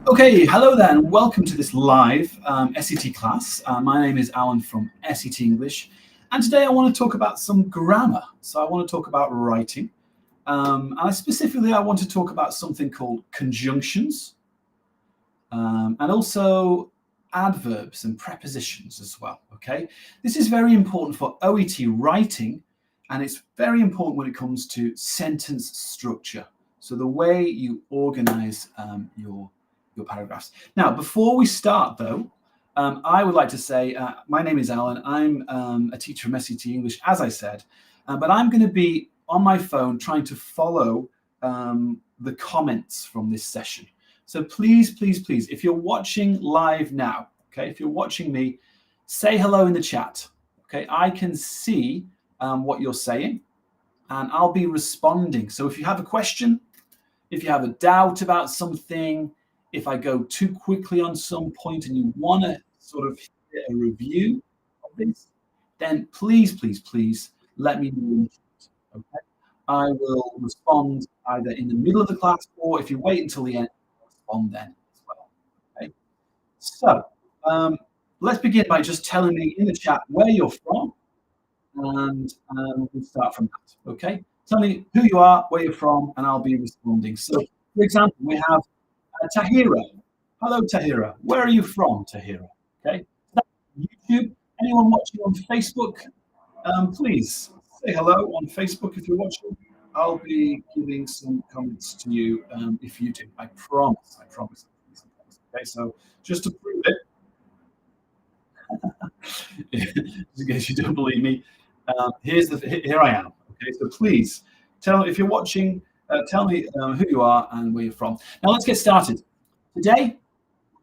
Okay, hello there, and welcome to this live SET class. My name is Alan from SET English, and today I want to talk about some grammar. So I want to talk about writing, and specifically I want to talk about something called conjunctions, and also adverbs and prepositions as well. Okay, this is very important for OET writing, and it's very important when it comes to sentence structure. So the way you organize your paragraphs. Now, before we start, though, I would like to say my name is Alan. I'm a teacher from SET English, as I said, but I'm going to be on my phone trying to follow the comments from this session. So please, please, please, if you're watching live now, okay, if you're watching me, say hello in the chat. Okay, I can see what you're saying, and I'll be responding. So if you have a question, if you have a doubt about something, if I go too quickly on some point and you want to sort of get a review of this, then please, please, please let me know. Okay? I will respond either in the middle of the class, or if you wait until the end, I'll respond then as well. Okay? So let's begin by just telling me in the chat where you're from, and we'll start from that. Okay? Tell me who you are, where you're from, and I'll be responding. So, for example, we have Tahira. Hello, Tahira. Where are you from, Tahira? Okay. YouTube. Anyone watching on Facebook? Please say hello on Facebook if you're watching. I'll be giving some comments to you if you do. I promise. I promise. Okay. So just to prove it, in case you don't believe me, here I am. Okay. So please if you're watching. Tell me who you are and where you're from. Now let's get started. Today,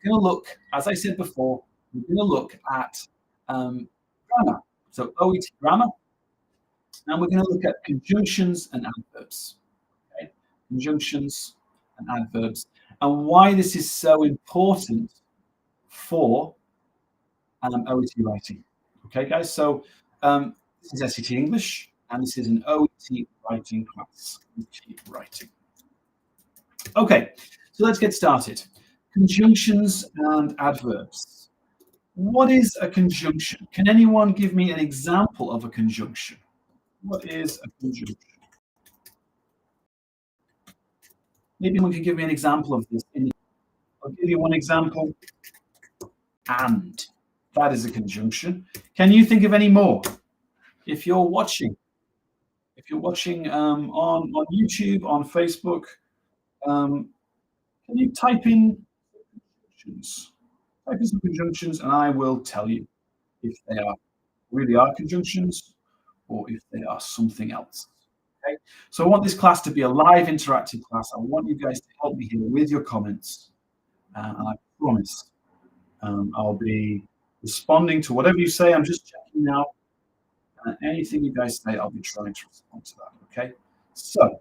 we're going to look, as I said before, we're going to look at grammar. So OET grammar, and we're going to look at conjunctions and adverbs. Okay? Conjunctions and adverbs, and why this is so important for OET writing. Okay, guys. So this is SET English, and this is an OET writing class. OET writing. Okay, so let's get started. Conjunctions and adverbs. What is a conjunction? Can anyone give me an example of a conjunction? What is a conjunction? Maybe someone can give me an example of this. I'll give you one example. And that is a conjunction. Can you think of any more? If you're watching on YouTube, on Facebook, can you type in conjunctions? Type in some conjunctions, and I will tell you if they really are conjunctions or if they are something else. Okay. So I want this class to be a live interactive class. I want you guys to help me here with your comments, and I promise I'll be responding to whatever you say. I'm just checking now. Anything you guys say, I'll be trying to respond to that. Okay. So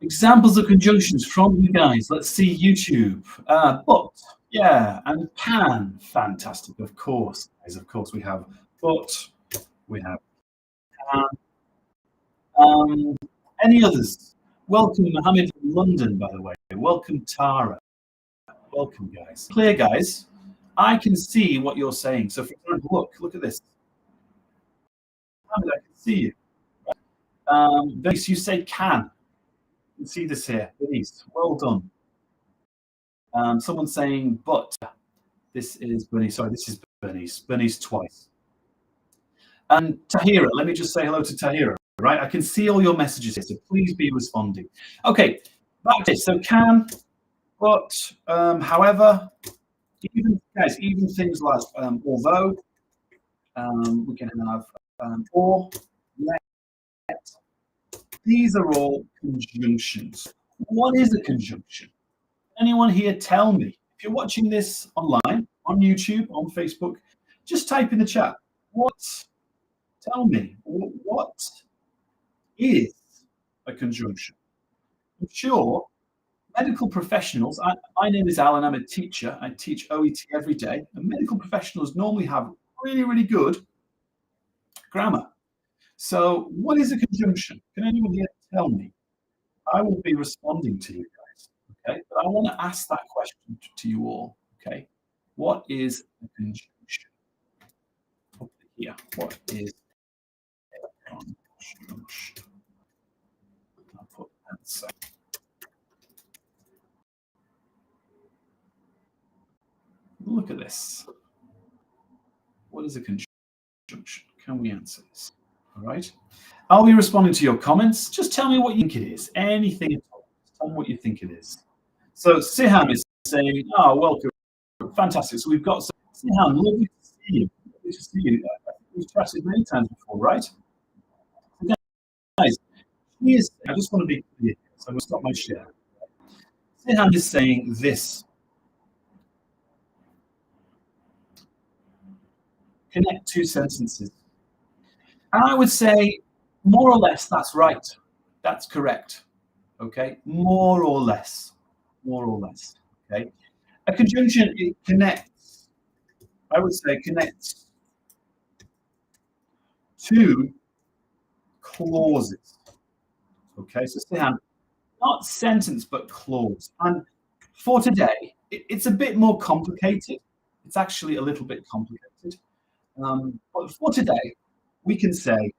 examples of conjunctions from you guys. Let's see YouTube. But, yeah, and can. Fantastic. Of course, guys. Of course, we have but. We have can. Any others? Welcome, Mohammed from London, by the way. Welcome, Tara. Welcome, guys. Clear, guys. I can see what you're saying. So, for example, look at this. Mohammed, I can see you. Denise, you say can. You can see this here. Denise, well done. Someone saying but. This is Bernice. Sorry, this is Bernice. Bernice twice. And Tahira, let me just say hello to Tahira. Right, I can see all your messages here, so please be responding. Okay, back to this. So can, but, however, even things like although, we can have or, yet. These are all conjunctions. What is a conjunction? Anyone here tell me? If you're watching this online, on YouTube, on Facebook, just type in the chat. Tell me, what is a conjunction? I'm sure medical professionals, my name is Alan, I'm a teacher, I teach OET every day, and medical professionals normally have really, really good grammar. So what is a conjunction? Can anyone here tell me? I will be responding to you guys, okay? But I want to ask that question to you all. Okay, what is a conjunction? Put it here. What is a conjunction? I'll put answer. Look at this. What is a conjunction? Can we answer this? All right. I'll be responding to your comments. Just tell me what you think it is. Anything at all. Tell me what you think it is. So Siham is saying, "Oh, welcome, fantastic." So we've got Siham. Lovely to see you. Lovely to see you. We've chatted many times before, right? Guys, I just want to be clear. So I'm going to stop my share. Siham is saying this. Connect two sentences. And I would say, more or less, that's right. That's correct. Okay? More or less. More or less. Okay? A conjunction, it connects, I would say, connects two clauses. Okay? So, Siham, not sentence, but clause. And for today, it's a bit more complicated. It's actually a little bit complicated. But for today, we can say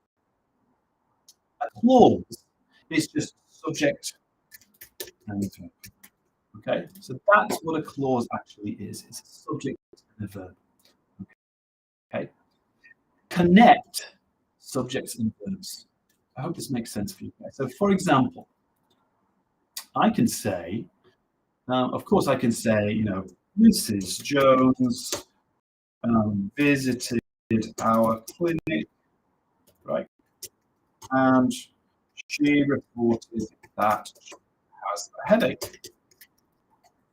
a clause is just subject and verb. Okay, so that's what a clause actually is. It's a subject and a verb. Okay, connect subjects and verbs. I hope this makes sense for you guys. So, for example, I can say, of course, I can say, Mrs. Jones visited our clinic, right? And she reported that she has a headache,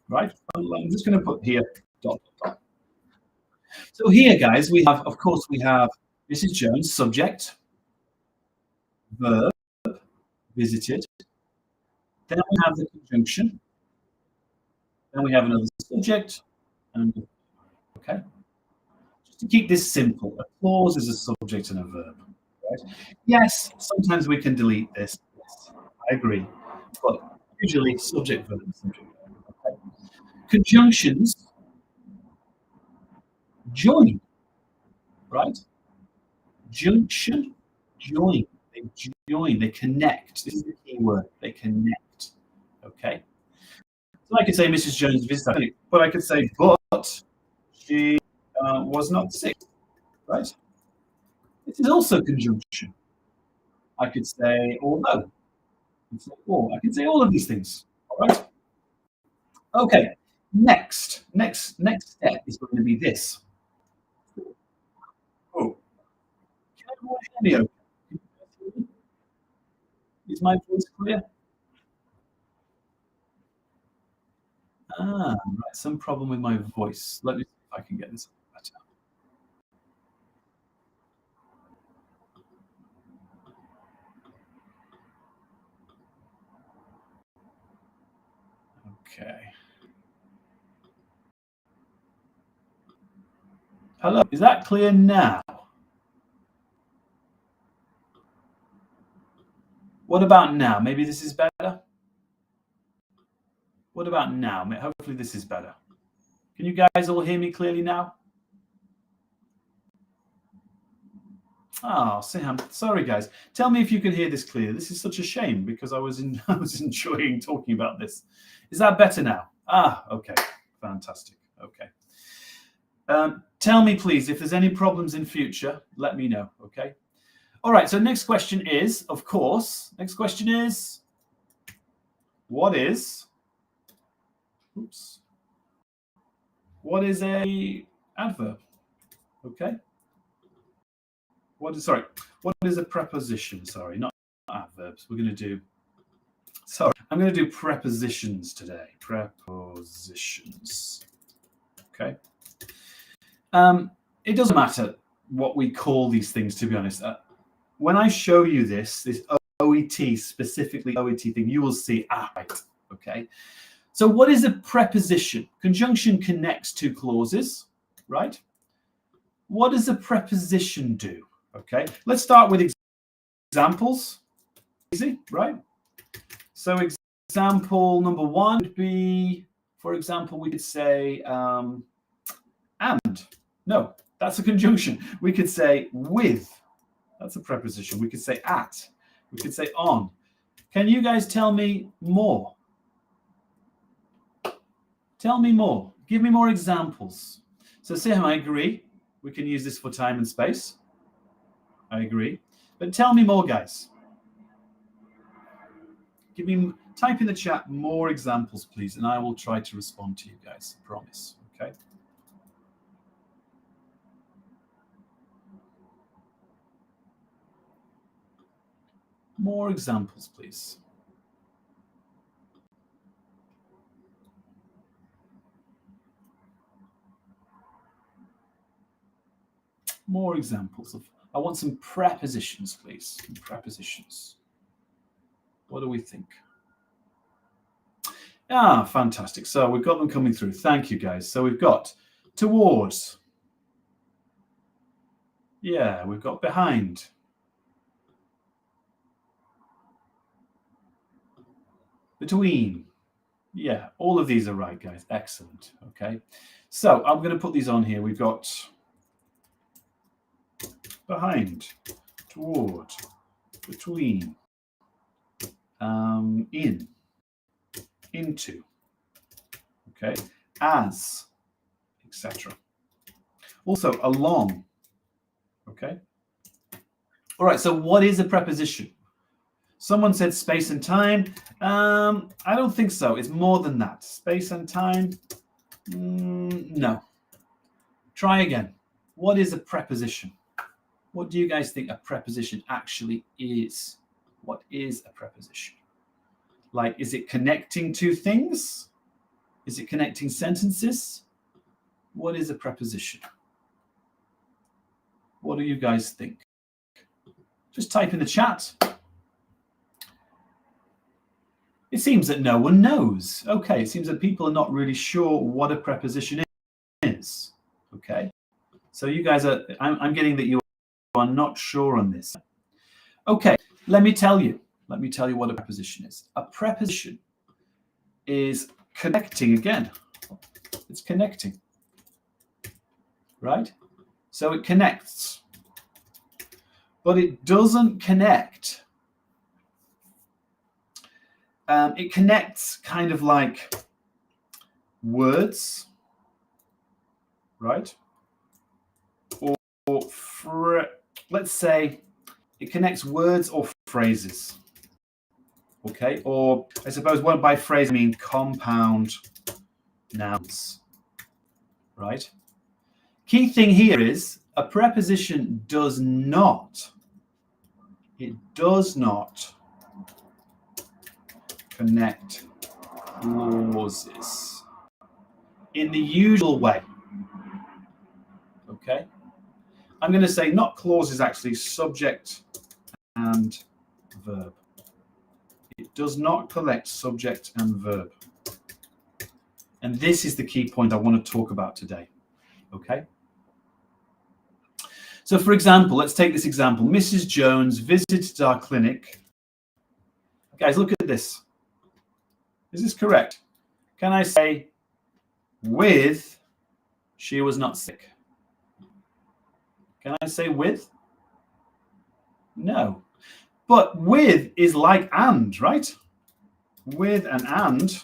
right? I'm just going to put here dot, dot, dot. So here, guys, we have, of course, we have Mrs. Jones, subject, verb, visited. Then we have the conjunction. Then we have another subject. And okay. Just to keep this simple, a clause is a subject and a verb. Right? Yes, sometimes we can delete this. Yes, I agree. But usually subject, verb, subject, verb. Okay. Conjunctions join, right? Junction, join. They join, they connect. This is the key word. They connect. Okay. So I could say Mrs. Jones visited, but I could say, but she was not sick, right? It is also conjunction. I could say although. I can say all of these things. All right. Okay. Next step is going to be this. Oh, can everyone hear me? Okay? Is my voice clear? Right, some problem with my voice. Let me see if I can get this better. Okay. Hello, is that clear now? What about now? Maybe this is better? What about now? Hopefully this is better. Can you guys all hear me clearly now? Oh, Sam, sorry guys. Tell me if you can hear this clearly. This is such a shame because I was enjoying talking about this. Is that better now? Okay, fantastic. Okay. Tell me please if there's any problems in future. Let me know. Okay. All right. So next question is, of course. Next question is, what is? Oops. What is a adverb? Okay. What is a preposition? Sorry, not adverbs. We're going to do. Sorry, I'm going to do prepositions today. Prepositions. Okay. It doesn't matter what we call these things, to be honest. When I show you this OET, specifically OET thing, you will see, right, okay. So what is a preposition? Conjunction connects two clauses, right? What does a preposition do? Okay, let's start with examples. Easy, right? So example number one would be, for example, we could say and. No, that's a conjunction. We could say with. That's a preposition. We could say at. We could say on. Can you guys tell me more? Tell me more. Give me more examples. So Sam, I agree. We can use this for time and space. I agree. But tell me more, guys. Type in the chat more examples, please, and I will try to respond to you guys. I promise. Okay. More examples, please. More examples of. I want some prepositions, please. Some prepositions. What do we think? Ah, fantastic. So we've got them coming through. Thank you, guys. So we've got towards. Yeah, we've got behind. Between. Yeah, all of these are right, guys. Excellent. Okay. So I'm going to put these on here. We've got behind, toward, between, in, into, okay, as, etc. Also along, okay. All right, so what is a preposition? Someone said space and time. I don't think so. It's more than that. Space and time, no. Try again. What is a preposition? What do you guys think a preposition actually is? What is a preposition? Like, is it connecting two things? Is it connecting sentences? What is a preposition? What do you guys think? Just type in the chat. It seems that no one knows. Okay, it seems that people are not really sure what a preposition is. Okay, so you guys are, I'm getting that you are not sure on this. Okay, let me tell you what a preposition is. A preposition is connecting again. It's connecting, right? So it connects, but it doesn't connect. It connects kind of like words, right? Or let's say it connects words or phrases, okay? Or I suppose by phrase I mean compound nouns, right? Key thing here is a preposition does not connect clauses in the usual way, okay? I'm going to say not clauses, actually, subject and verb. It does not collect subject and verb. And this is the key point I want to talk about today, okay? So, for example, let's take this example. Mrs. Jones visited our clinic. Guys, look at this. Is this correct? Can I say with she was not sick? Can I say with? No. But with is like and, right? With and,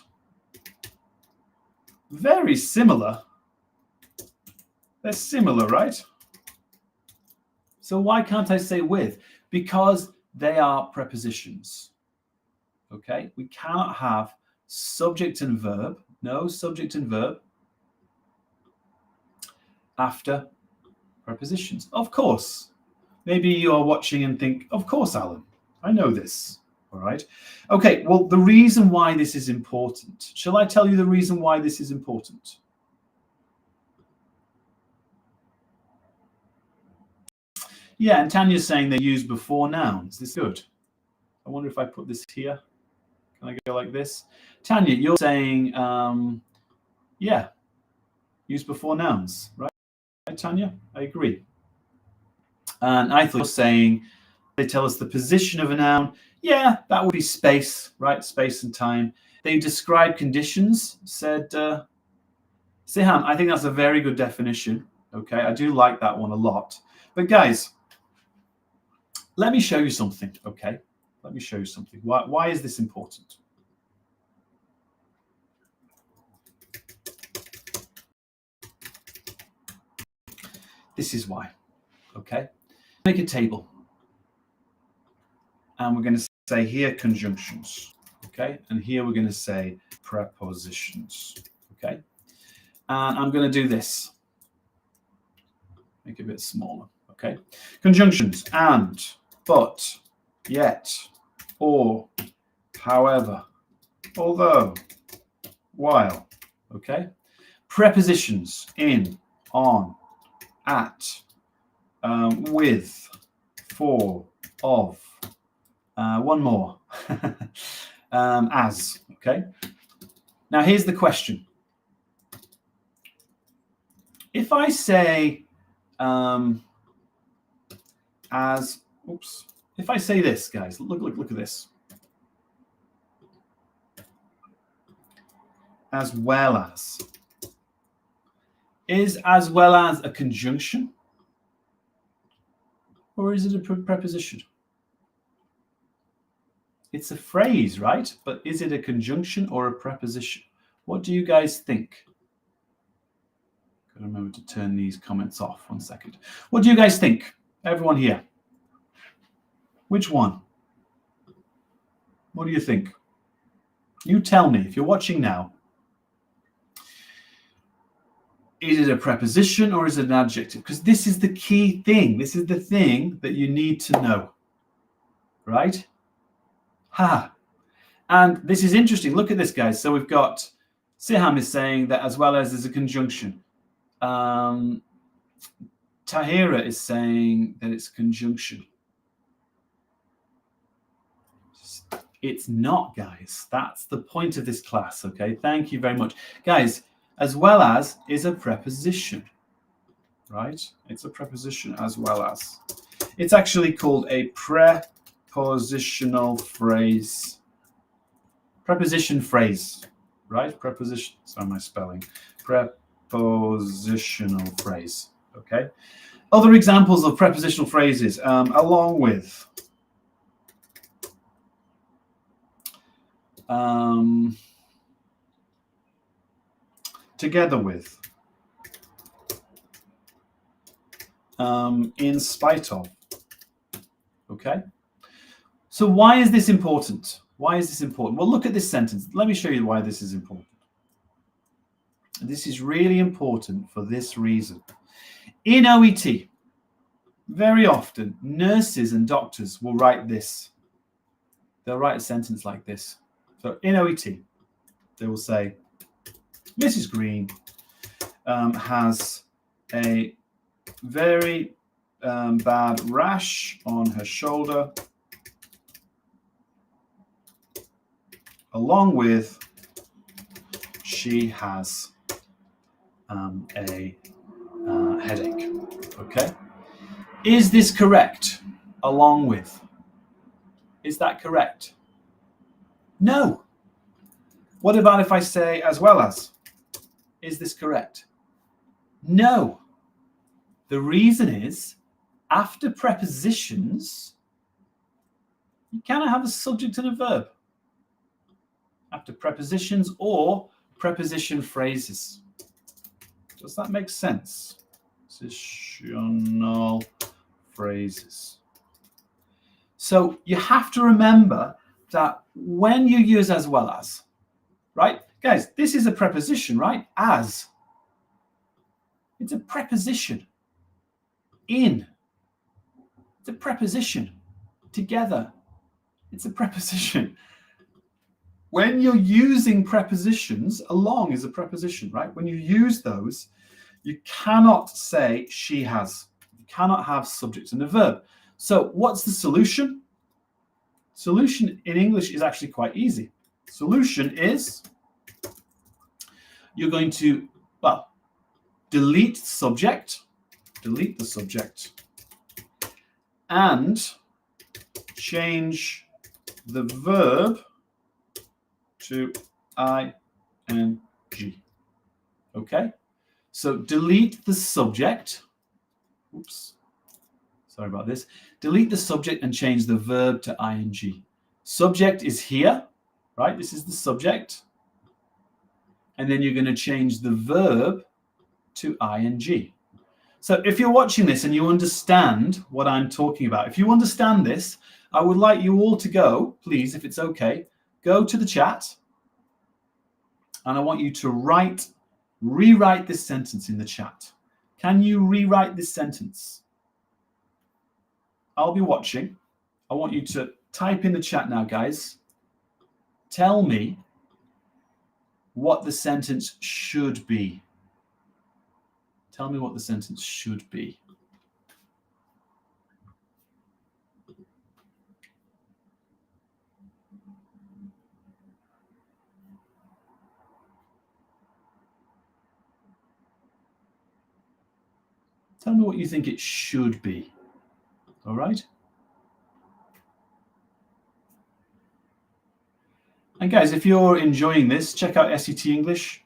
very similar. They're similar, right? So why can't I say with? Because they are prepositions. Okay? We cannot have subject and verb. No subject and verb after prepositions. Of course. Maybe you are watching and think, of course, Alan, I know this. All right. Okay, well, the reason why this is important. Shall I tell you the reason why this is important? Yeah, and Tanya's saying they use before nouns. This is good. I wonder if I put this here. Can I go like this? Tanya, you're saying, yeah, use before nouns, right? Tanya, I agree. And I thought you were saying they tell us the position of a noun. Yeah, that would be space, right? Space and time. They describe conditions, said Sihan. I think that's a very good definition. Okay, I do like that one a lot. But guys, let me show you something, okay? Let me show you something. Why is this important? This is why, okay? Make a table. And we're going to say here conjunctions, okay? And here we're going to say prepositions, okay? And I'm going to do this. Make it a bit smaller, okay? Conjunctions: and, but, yet, or, however, although, while, okay? Prepositions: in, on, at, with, for, of, one more, as, okay? Now here's the question. If I say if I say this, guys, look at this. As well as. Is as well as a conjunction? Or is it a preposition? It's a phrase, right? But is it a conjunction or a preposition? What do you guys think? Gotta remember to turn these comments off. 1 second. What do you guys think? Everyone here. Which one? What do you think? You tell me if you're watching now. Is it a preposition or is it an adjective? Because this is the key thing. This is the thing that you need to know. Right? Ha. And this is interesting. Look at this, guys. So we've got Siham is saying that as well as there's a conjunction. Tahira is saying that it's conjunction. It's not, guys. That's the point of this class, okay? Thank you very much. Guys, as well as is a preposition, right? It's a preposition as well as. It's actually called a prepositional phrase. Preposition phrase, right? Preposition, sorry, my spelling. Prepositional phrase, okay? Other examples of prepositional phrases, along with. Together with, in spite of, okay? So why is this important? Why is this important? Well, look at this sentence. Let me show you why this is important. This is really important for this reason. In OET, very often, nurses and doctors will write this. They'll write a sentence like this. So in OET, they will say, Mrs. Green has a very bad rash on her shoulder, along with she has a headache. Okay? Is this correct? Along with. Is that correct? No. What about if I say as well as? Is this correct? No. The reason is, after prepositions, you cannot have a subject and a verb. After prepositions or preposition phrases. Does that make sense? Prepositional phrases. So you have to remember that when you use as well as, right? Guys, this is a preposition, right? As. It's a preposition. In. It's a preposition. Together. It's a preposition. When you're using prepositions, along is a preposition, right? When you use those, you cannot say she has. You cannot have subject and a verb. So what's the solution? Solution in English is actually quite easy. Solution is you're going to, well, delete the subject, and change the verb to ing. Okay? So delete the subject. Oops. Sorry about this. Delete the subject and change the verb to ing. Subject is here, right? This is the subject. And then you're going to change the verb to ing. So if you're watching this and you understand what I'm talking about, if you understand this, I would like you all to go, please, if it's okay, go to the chat. And I want you to rewrite this sentence in the chat. Can you rewrite this sentence? I'll be watching. I want you to type in the chat now, guys. Tell me what the sentence should be. Tell me what the sentence should be. Tell me what you think it should be. All right? And guys, if you're enjoying this, check out SET English,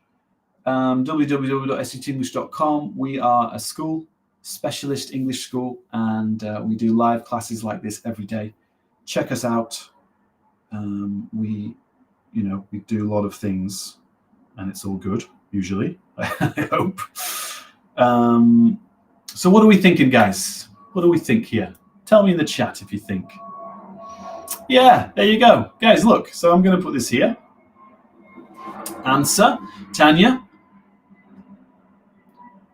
www.setenglish.com. We are a school, specialist English school, and we do live classes like this every day. Check us out. We do a lot of things, and it's all good, usually, I hope. So what are we thinking, guys? What do we think here? Tell me in the chat if you think. Yeah, there you go. Guys, look. So I'm going to put this here. Answer, Tanya,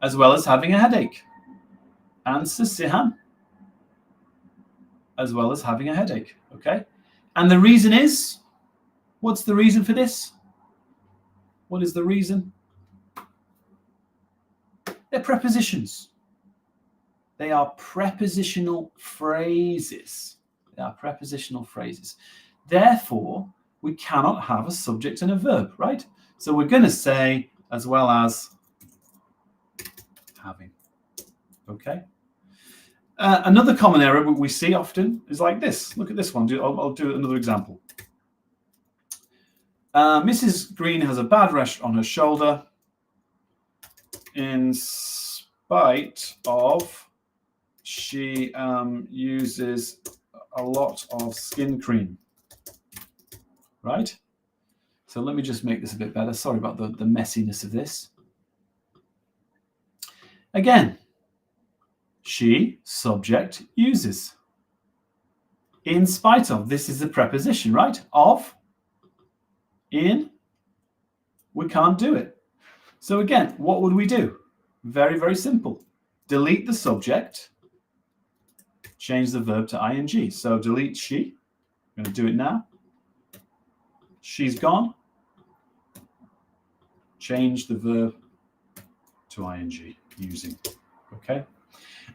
as well as having a headache. Answer, Sihan, as well as having a headache. Okay? And the reason is, what's the reason for this? What is the reason? They're prepositions. They are prepositional phrases. They are prepositional phrases. Therefore, we cannot have a subject and a verb, right? So we're going to say as well as having. Okay? Another common error we see often is like this. Look at this one. I'll do another example. Mrs. Green has a bad rash on her shoulder in spite of she uses a lot of skin cream, right? So let me just make this a bit better. Sorry about the messiness of this. Again, she, subject, uses. In spite of, this is a preposition, right? Of, in, we can't do it. So again, what would we do? Very, very simple. Delete the subject, change the verb to ing. So delete she. I'm going to do it now. She's gone. Change the verb to ing, using. Okay?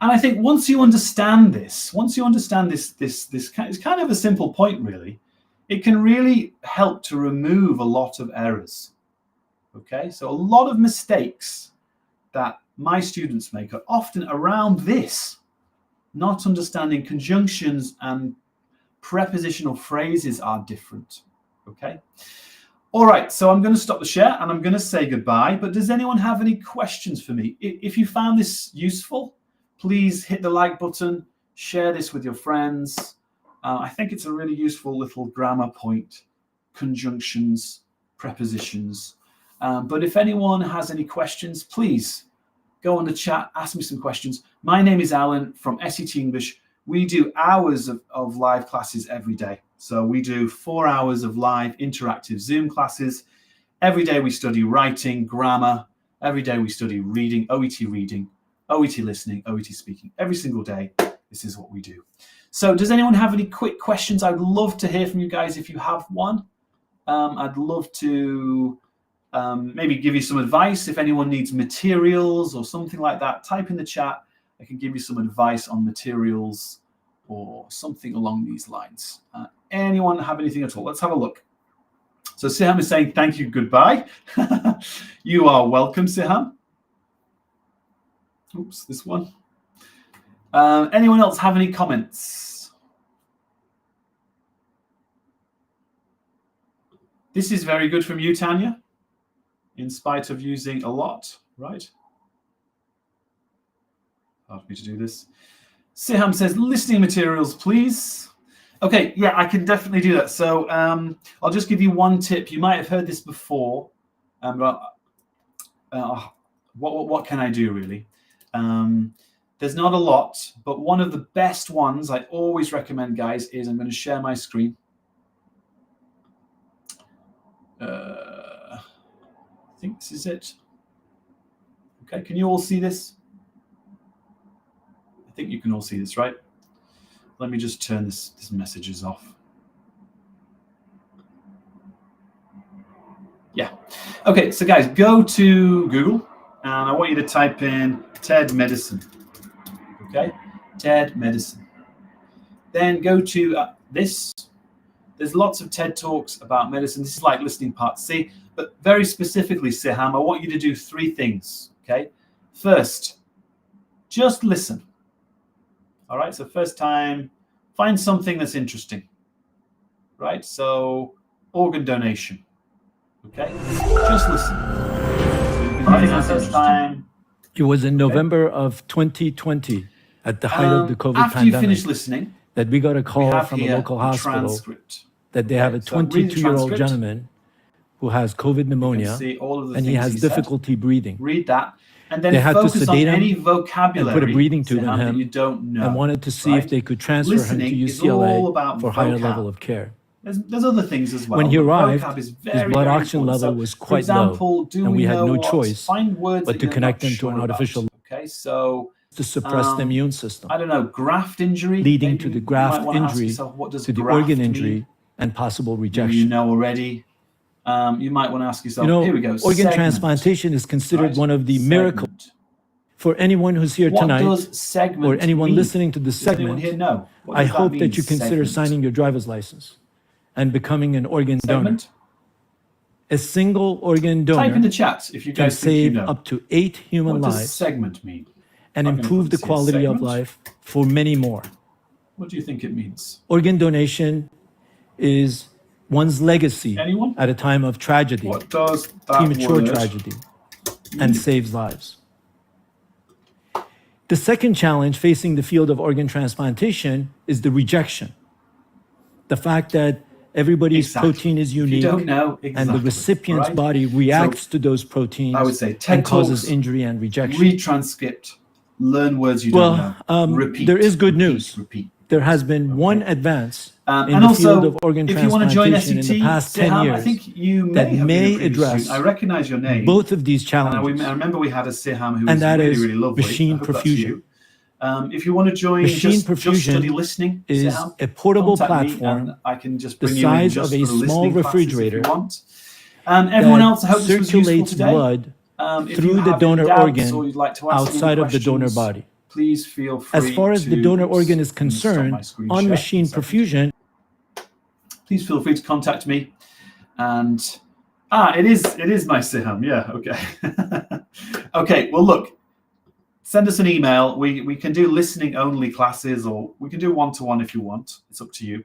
And I think once you understand this, this it's kind of a simple point, really. It can really help to remove a lot of errors. Okay? So a lot of mistakes that my students make are often around this, not understanding conjunctions and prepositional phrases are different. Okay? All right, so I'm going to stop the share and I'm going to say goodbye. But does anyone have any questions for me? If you found this useful, please hit the like button, share this with your friends. I think it's a really useful little grammar point, conjunctions, prepositions. But if anyone has any questions, please go on the chat, ask me some questions. My name is Alan from SET English. We do hours of live classes every day. So we do 4 hours of live interactive Zoom classes. Every day we study writing, grammar. Every day we study reading, OET listening, OET speaking. Every single day, this is what we do. So does anyone have any quick questions? I'd love to hear from you guys if you have one. I'd love to maybe give you some advice. If anyone needs materials or something like that, type in the chat. I can give you some advice on materials or something along these lines. Anyone have anything at all? Let's have a look. So Siham is saying thank you, goodbye. You are welcome, Siham. Oops, this one. Anyone else have any comments? This is very good from you, Tanya, in spite of using a lot, right? Hard for me to do this. Siham says, listening materials, please. Okay, yeah, I can definitely do that. So I'll just give you one tip. You might have heard this before, but what can I do, really? There's not a lot, but one of the best ones I always recommend, guys, is I'm going to share my screen. I think this is it. Okay, can you all see this? I think you can all see this, right? Let me just turn this messages off. Yeah. Okay, so guys, go to Google, and I want you to type in TED Medicine. Okay, TED Medicine. Then go to this. There's lots of TED Talks about medicine. This is like listening part C, but very specifically, Siham, I want you to do 3 things, okay? First, just listen. All right, so first time, find something that's interesting, right? So organ donation, okay? Just listen. First time. It was in November of 2020, at the height of the COVID after pandemic, you finish listening, that we got a call from a here local the hospital transcript. that they have a So read the 22-year-old transcript. gentleman who has COVID pneumonia, See all of the and he things has said. difficulty breathing. Read that, and then They had to focus on sedate him any vocabulary and put a breathing tube in Siham, that him you don't know, and wanted to see right? if they could transfer Listening him to is all UCLA about for higher vocab. level of care. There's other things as well. When he but arrived, vocab is his very, blood very oxygen important. level So, was for quite example, low, do and we had know no what? choice Find words but that to you're connect not them to sure an about. artificial Okay, so to suppress the immune system, I don't know, graft injury, leading maybe to the you graft might want to ask injury, yourself, what does to the graft organ mean? injury, and possible Maybe rejection. you know already. You might want to ask yourself, You know, here we go, organ segment, transplantation is considered right? one of the miracles. Segment. For anyone who's here What tonight, does segment or anyone mean? listening to this Does anyone segment, here know? What I does that hope mean, that you consider segment? signing your driver's license and becoming an organ donor. Segment? A single organ Type in donor the chat if you can guys think you save know. up to 8 human What does lives segment mean? and I'm gonna improve put the this here, quality of segment. life for many more. What do you think it means? Organ donation is one's legacy Anyone? at a time of tragedy, What does that premature word tragedy, and saves lives. The second challenge facing the field of organ transplantation is the rejection. The fact that everybody's Exactly. protein is If you unique, don't know and exactly, the recipient's right? body reacts to those proteins I would say TED and causes Talks, injury and rejection. read transcript, learn words you don't know, repeat. There is good repeat, news. Repeat. There has been one advance in And the also, field of organ if you want to join transplantation in SET, the past 10 Siham, I years think you that may have may been a previous address student. I recognize your name. both of these And challenges. I remember we had a Siham who And was that really, is really lovely. machine I hope that's perfusion. you. If you want to join Machine just study perfusion listening, is Siham, a portable contact me platform and I can just the bring you in size just of a for the small listening classes if refrigerator you want. Everyone else, I hope this was useful circulates today. blood If through you the have donor any doubts organ or you'd like to ask any outside of the donor questions, body. please feel free As far as the to- donor organ is Let me stop my concerned, screen on share machine for a second. perfusion, Please feel free to contact me. And it is my Siham. Yeah, okay. Okay, well look, send us an email. We can do listening only classes, or we can do one-to-one if you want. It's up to you.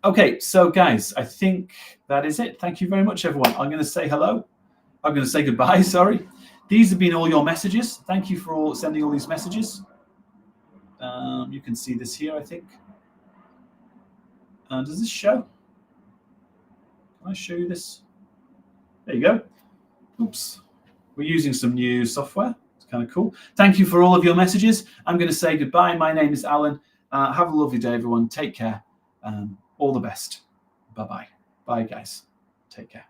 Okay, so guys, I think that is it. Thank you very much, everyone. I'm going to say hello. I'm going to say goodbye, sorry. These have been all your messages. Thank you for all sending all these messages. You can see this here, I think. Does this show? Can I show you this? There you go. Oops. We're using some new software. It's kind of cool. Thank you for all of your messages. I'm going to say goodbye. My name is Alan. Have a lovely day, everyone. Take care. All the best. Bye-bye. Bye, guys. Take care.